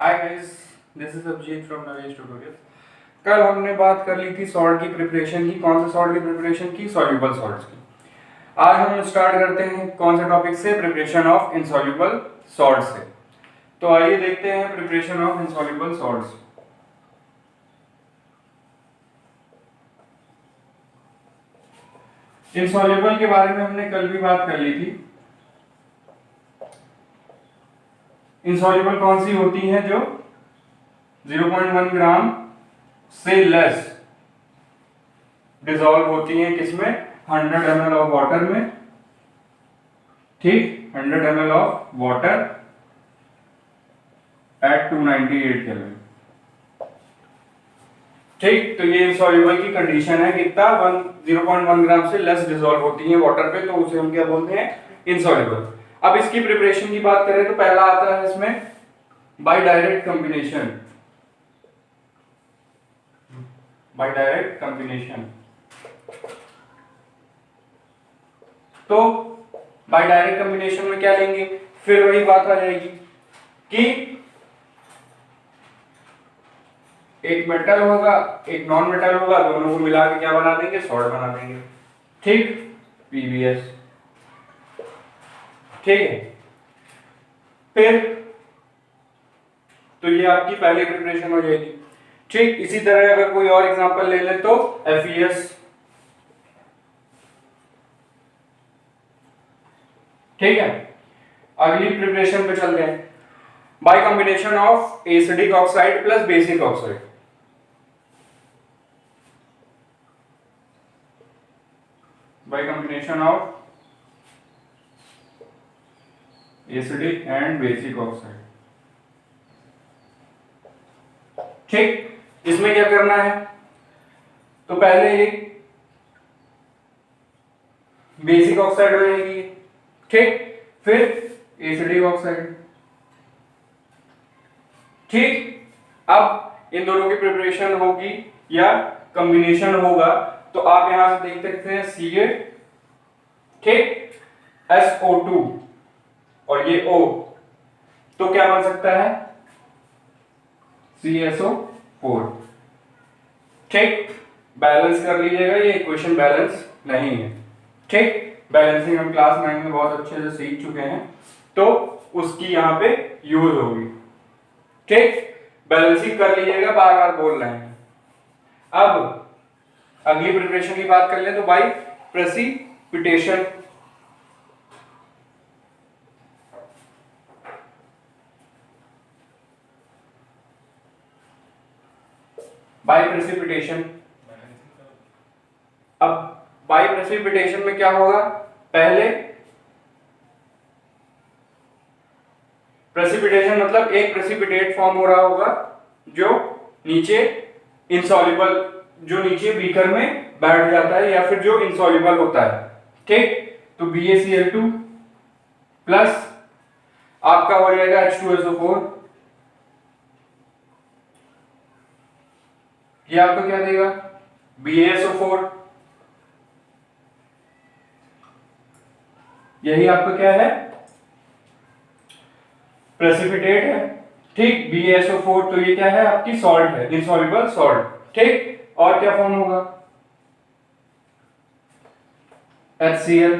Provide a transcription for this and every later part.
Hi guys, this is Abhijeet from Navesh tutorial. कल हमने बात कर ली थी सॉल्ट की प्रिपरेशन की। कौन से सॉल्ट की प्रिपरेशन की? सॉल्युबल सॉल्ट्स की। आज हम स्टार्ट करते हैं कौन से टॉपिक से? प्रिपरेशन ऑफ इनसॉल्युबल सॉल्ट से। तो आइए देखते हैं preparation of insoluble salts. Insoluble के बारे में हमने कल भी बात कर ली थी। इनसॉल्युबल कौन सी होती है? जो 0.1 ग्राम से लेस डिसॉल्व होती है किसमें? 100 ml ऑफ वाटर में। ठीक, 100 ml of water at 298 kelvin. ठीक, तो ये इनसॉल्युबल की कंडीशन है। कितना? 0.1 ग्राम से लेस डिसॉल्व होती है वाटर पे, तो उसे हम क्या बोलते हैं? इनसॉल्युबल। अब इसकी प्रिपरेशन की बात करें तो पहला आता है इसमें by direct combination. By direct combination. तो बाय डायरेक्ट कॉम्बिनेशन में क्या लेंगे? फिर वही बात आ जाएगी कि एक मेटल होगा, एक नॉन मेटल होगा, दोनों को मिला के क्या बना देंगे? सॉल्ट बना देंगे। ठीक, पीवीएस। ठीक है, फिर तो ये आपकी पहली प्रिपरेशन हो जाएगी। ठीक, इसी तरह अगर कोई और एग्जांपल ले ले तो FeS। ठीक है, अगली प्रिपरेशन पे चलते हैं। Bye combination of acidic oxide plus basic oxide. Bye combination of acidic and basic oxide. ठीक, इसमें क्या करना है? तो पहले एक बेसिक ऑक्साइड हो जाएगी। ठीक, फिर एसिडिक ऑक्साइड। ठीक, अब इन दोनों की प्रिपरेशन होगी या कॉम्बिनेशन होगा तो आप यहां से देख सकते हैं Ca, ठीक, SO2 और ये O, तो क्या बन सकता है? CSO4। ठीक, बैलेंस कर लीजिएगा, ये इक्वेशन बैलेंस नहीं है। ठीक, बैलेंसिंग हम क्लास 9 में बहुत अच्छे से सीख चुके हैं, तो उसकी यहां पे यूज होगी। ठीक, बैलेंसिंग कर लीजिएगा, बार बार बोल रहे हैं। अब अगली प्रिपरेशन की बात कर लें तो बाय प्रेसिपिटेशन। By precipitation. अब बाय प्रेसिपिटेशन में क्या होगा? पहले प्रेसिपिटेशन मतलब एक प्रेसिपिटेट फॉर्म हो रहा होगा जो नीचे इनसॉल्युबल, जो नीचे बीकर में बैठ जाता है या फिर जो इनसॉल्युबल होता है। ठीक, तो BaCl2 प्लस आपका हो जाएगा H2SO4। ये आपको क्या देगा? BaSO4। यही आपका क्या है? प्रेसिपिटेट है। ठीक, BaSO4, तो ये क्या है? आपकी सॉल्ट है, इनसॉल्युबल सॉल्ट। ठीक, और क्या फॉर्म होगा? HCl।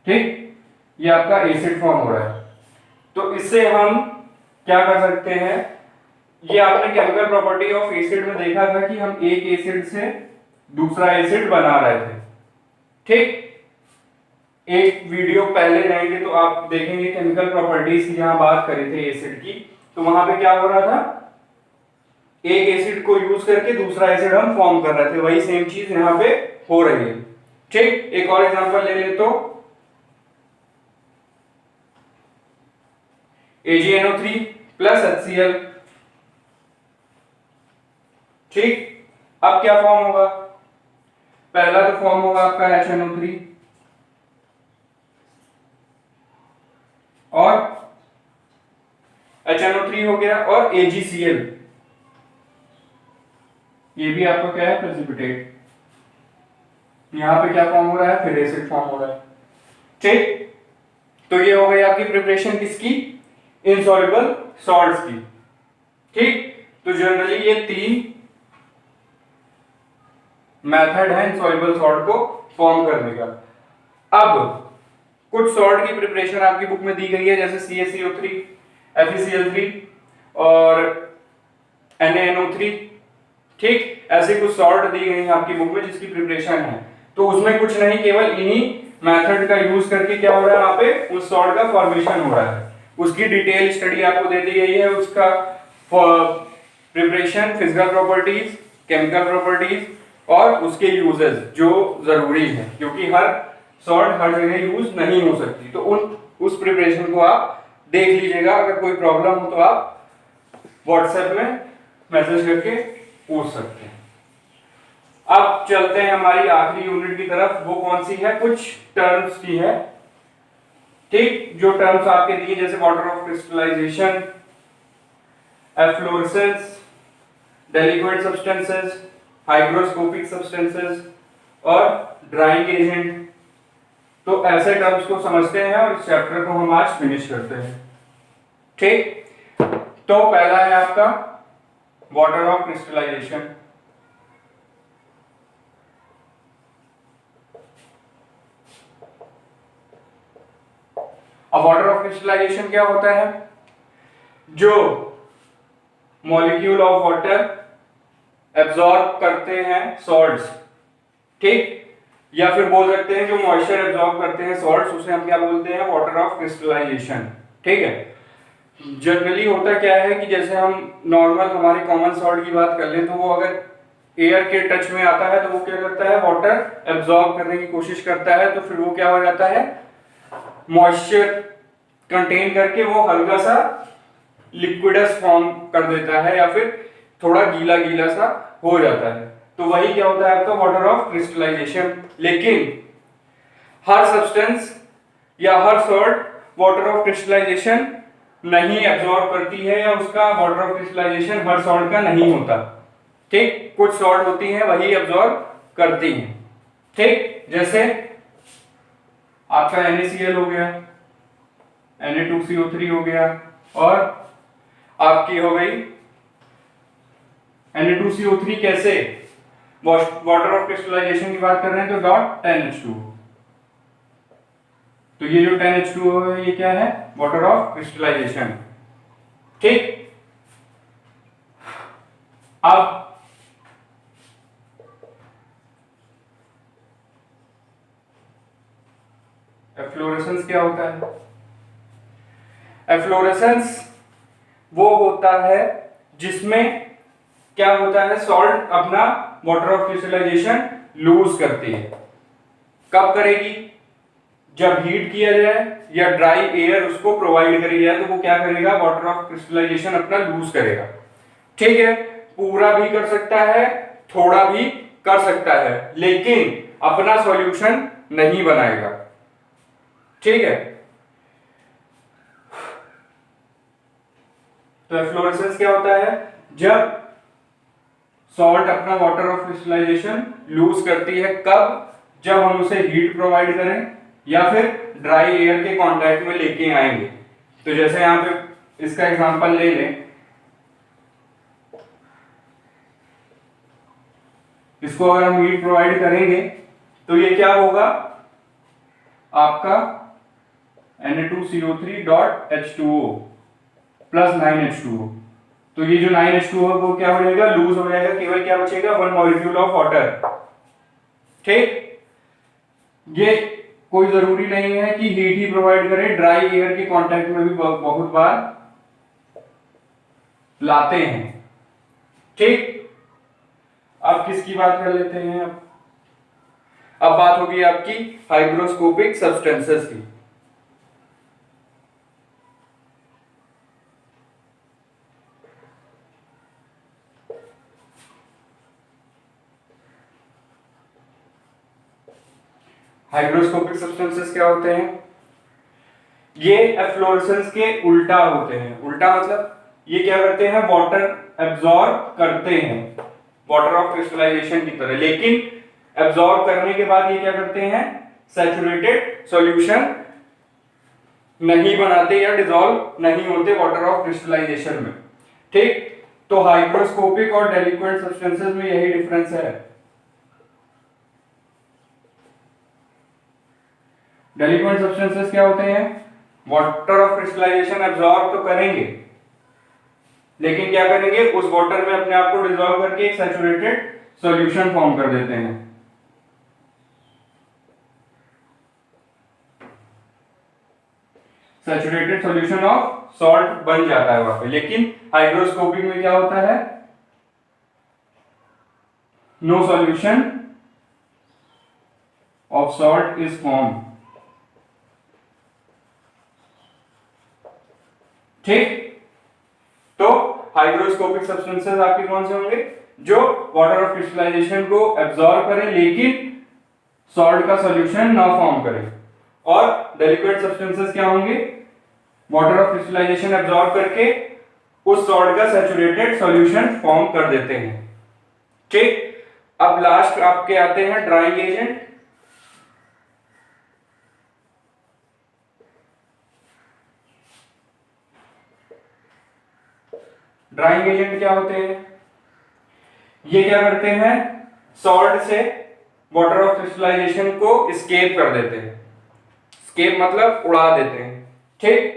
ठीक, ये आपका एसिड फॉर्म हो रहा है। तो इससे हम क्या कर सकते हैं? ये आपने केमिकल प्रॉपर्टी ऑफ एसिड में देखा था कि हम एक एसिड से दूसरा एसिड बना रहे थे। ठीक, एक वीडियो पहले जाएंगे तो आप देखेंगे केमिकल प्रॉपर्टीज की, जहां बात करी थी एसिड की, तो वहां पे क्या हो रहा था? एक एसिड को यूज करके दूसरा एसिड हम फॉर्म कर रहे थे। वही सेम चीज यहां पे हो रही है। ठीक, एक और एग्जांपल ले ले तो AgNO3 प्लस HCl। ठीक, अब क्या फॉर्म होगा? पहला तो फॉर्म होगा आपका HNO3 और HNO3 हो गया, और AgCl, ये भी आपका क्या है? प्रेसिपिटेट। यहां पे क्या फॉर्म हो रहा है? फिर एसिड फॉर्म हो रहा है। ठीक, तो ये हो गई आपकी प्रिपरेशन किसकी? इनसॉल्युबल सॉल्ट्स की। ठीक, तो जनरली ये 3 मेथड है इनसॉल्युबल सॉल्ट को फॉर्म करने का। अब कुछ सॉल्ट की प्रिपरेशन आपकी बुक में दी गई है, जैसे CaCO3, FeCl3 और NaNO3। ठीक, ऐसे कुछ सॉल्ट दी गई है आपकी बुक में जिसकी प्रिपरेशन है। तो उसमें कुछ नहीं, केवल इन्हीं मेथड का यूज करके क्या हो रहा है, वहां पे उस सॉल्ट का फॉर्मेशन हो रहा है। उसकी डिटेल स्टडी आपको दे दी गई है, उसका preparation, physical properties, chemical properties और उसके यूजेस जो जरूरी है, क्योंकि हर सॉल्ट हर जगह यूज नहीं हो सकती। तो उस प्रिपरेशन को आप देख लीजिएगा। अगर कोई प्रॉब्लम हो तो आप व्हाट्सएप में मैसेज करके पूछ सकते हैं। अब चलते हैं हमारी आखिरी यूनिट की तरफ। वो कौन सी है, कुछ टर्म्स की है। ठीक, जो टर्म्स आपके दिए जैसे water of crystallisation, efflorescence, deliquescent substances, hygroscopic substances और ड्राइंग एजेंट। तो ऐसे टर्म्स को समझते हैं और इस चैप्टर को हम आज फिनिश करते हैं। ठीक, तो पहला है आपका वाटर ऑफ क्रिस्टलाइजेशन। अब वाटर ऑफ क्रिस्टलाइजेशन क्या होता है, जो मॉलिक्यूल ऑफ वाटर एब्जॉर्ब करते हैं सॉल्ट्स। ठीक, या फिर बोल सकते हैं जो मॉइस्चर एब्जॉर्ब करते हैं सॉल्ट्स, उसे हम क्या बोलते हैं, वाटर ऑफ क्रिस्टलाइजेशन। ठीक है, जनरली होता क्या है कि जैसे हम नॉर्मल हमारे कॉमन सॉल्ट की बात कर लें, तो वो अगर एयर के टच में आता है तो वो क्या करता है, वाटर एब्जॉर्ब करने की कोशिश करता है, तो फिर वो क्या हो जाता है, मॉइस्चर कंटेन करके वो हल्का सा लिक्विडस फॉर्म कर देता है या फिर थोड़ा गीला गीला सा हो जाता है। तो वही क्या होता है आपका वाटर ऑफ क्रिस्टलाइजेशन। लेकिन हर सब्सटेंस या हर सॉल्ट वाटर ऑफ क्रिस्टलाइजेशन नहीं एब्जॉर्ब करती है, या उसका वाटर ऑफ क्रिस्टलाइजेशन हर सॉल्ट का नहीं होता। ठीक, कुछ सॉल्ट होती हैं वही एब्जॉर्ब करती हैं। ठीक, जैसे आपका NaCl हो गया, Na2CO3 हो गया, और आपकी हो गई Na2CO3 कैसे, वाटर ऑफ क्रिस्टलाइजेशन की बात कर रहे हैं तो डॉट 10H2। तो ये जो 10H2 है ये क्या है, वाटर ऑफ क्रिस्टलाइजेशन। ठीक, अब एफ्लोरेसेंस क्या होता है, एफ्लोरेसेंस वो होता है जिसमें क्या होता है, सॉल्ट अपना वाटर ऑफ क्रिस्टलाइजेशन लूज करती है। कब करेगी, जब हीट किया जाए या ड्राई एयर उसको प्रोवाइड करी जाए, तो वो क्या करेगा, वाटर ऑफ क्रिस्टलाइजेशन अपना लूज करेगा। ठीक है, पूरा भी कर सकता है, थोड़ा भी कर सकता है, लेकिन अपना सॉल्यूशन नहीं बनाएगा। ठीक है, तो एफ्लोरेसेंस क्या होता है, जब सॉल्ट अपना वाटर ऑफ क्रिस्टलाइजेशन लूज करती है। कब, जब हम उसे हीट प्रोवाइड करें या फिर ड्राई एयर के कांटेक्ट में लेके आएंगे। तो जैसे यहां पे इसका एग्जांपल ले लें, इसको अगर हम हीट प्रोवाइड करेंगे तो ये क्या होगा, आपका Na2CO3.H2O प्लस 9H2O। तो ये जो 9H2O वो क्या हो जाएगा, लूज हो जाएगा, केवल क्या बचेगा, 1 मॉलिक्यूल ऑफ वाटर। ठीक, ये कोई जरूरी नहीं है कि हीट ही प्रोवाइड करे, ड्राई एयर के कांटेक्ट में भी बहुत बार लाते हैं। ठीक, अब किसकी बात कर लेते हैं, अब बात होगी आपकी हाइग्रोस्कोपिक सब्सटेंसेस की। हाइग्रोस्कोपिक सब्सटेंसेस क्या होते हैं, ये एफ्लोरेसेंस के उल्टा होते हैं। उल्टा मतलब ये क्या करते हैं, वाटर एब्जॉर्ब करते हैं वाटर ऑफ क्रिस्टलाइजेशन की तरह, लेकिन एब्जॉर्ब करने के बाद ये क्या करते हैं, सैचुरेटेड सॉल्यूशन नहीं बनाते या डिसॉल्व नहीं होते वाटर ऑफ क्रिस्टलाइजेशन में। ठीक, तो हाइग्रोस्कोपिक और डेलिक्वेंट सब्सटेंसेस में यही डिफरेंस है। डेलिक्वेंट सब्सटेंसेस क्या होते हैं? वाटर ऑफ क्रिस्टलाइजेशन एब्जॉर्ब तो करेंगे, लेकिन क्या करेंगे, उस वाटर में अपने आप को डिसॉल्व करके एक सैचुरेटेड सॉल्यूशन फॉर्म कर देते हैं। सैचुरेटेड सॉल्यूशन ऑफ सॉल्ट बन जाता है वहां पे। लेकिन हाइग्रोस्कोपिक में क्या होता है? No solution of salt is form. ठीक, तो हाइग्रोस्कोपिक सब्सटेंसेस आपके कौन से होंगे? जो वाटर ऑफ क्रिस्टलाइजेशन को एब्जॉर्ब करें लेकिन सॉल्ट का सॉल्यूशन ना फॉर्म करें। और डेलिक्वेंट सब्सटेंसेस क्या होंगे? वाटर ऑफ क्रिस्टलाइजेशन एब्जॉर्ब करके उस सॉल्ट का सैचुरेटेड सॉल्यूशन फॉर्म कर देते हैं। ठीक, अब लास्ट आपके आते हैं ड्राइंग एजेंट। ड्राइंग एजेंट क्या होते हैं? ये क्या करते हैं? सॉल्ट से वाटर ऑफ क्रिस्टलाइजेशन को एस्केप कर देते हैं। एस्केप मतलब उड़ा देते हैं। ठीक,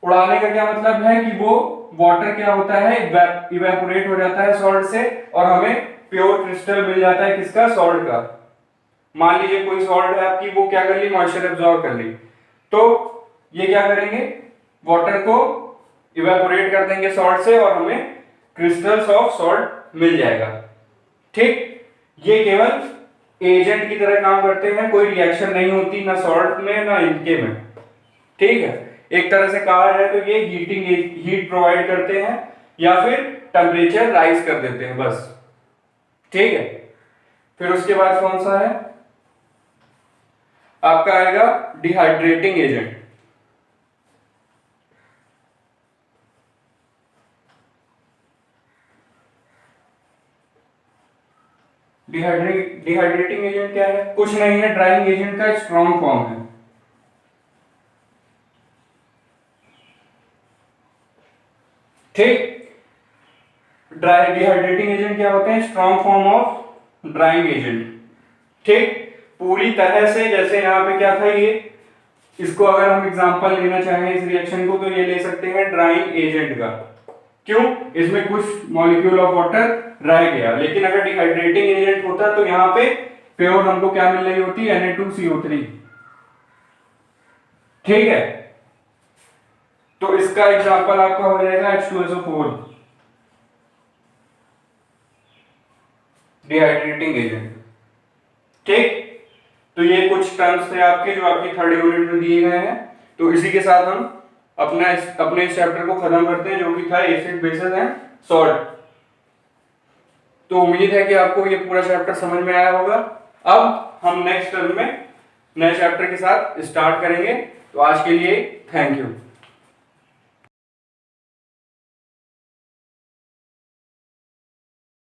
उड़ाने का क्या मतलब है कि वो वाटर क्या होता है, इवेपोरेट हो जाता है सॉल्ट से और हमें प्योर क्रिस्टल मिल जाता है। किसका? सॉल्ट का। मान लीजिए कोई सॉल्ट है आपकी, वो क्या कर ली, मॉइस्चर एब्जॉर्ब कर ली, तो ये क्या करेंगे, वाटर को इवेपोरेट कर देंगे सॉल्ट से और हमें क्रिस्टल्स ऑफ सॉल्ट मिल जाएगा। ठीक, ये केवल एजेंट की तरह काम करते हैं, कोई रिएक्शन नहीं होती ना सॉल्ट में ना इनके में। ठीक है, एक तरह से कहा जाए तो ये हीट प्रोवाइड करते हैं या फिर टेम्परेचर राइज कर देते हैं बस। ठीक है, फिर उसके बाद कौन सा है आपका? आएगा डिहाइड्रेटिंग एजेंट। डिहाइड्रेटिंग एजेंट क्या है? कुछ नहीं है, ड्राइंग एजेंट का स्ट्रॉन्ग फॉर्म है। ठीक, डिहाइड्रेटिंग एजेंट क्या होते हैं? Strong form of drying agent. ठीक, पूरी तरह से, जैसे यहाँ पे क्या था, ये इसको अगर हम एग्जांपल लेना चाहें इस रिएक्शन को, तो ये ले सकते हैं ड्राइंग एजेंट का। क्यों? इसमें कुछ मॉलिक्यूल ऑफ वाटर रह गया। लेकिन अगर डिहाइड्रेटिंग एजेंट होता तो यहाँ पे प्योर हमको क्या मिल रही होती? Na2CO3। ठीक है, तो इसका एग्जांपल आपका हो जाएगा H2SO4, डिहाइड्रेटिंग एजेंट। ठीक, तो ये कुछ टर्म्स थे आपके जो आपकी थर्ड यूनिट में दिए गए हैं। तो इसी के साथ हम अपने इस चैप्टर को खत्म करते हैं, जो कि था एसिड, बेसिस एंड सॉल्ट। तो उम्मीद है कि आपको ये पूरा चैप्टर समझ में आया होगा। अब हम नेक्स्ट टर्म में नए चैप्टर के साथ स्टार्ट करेंगे। तो आज के लिए थैंक यू।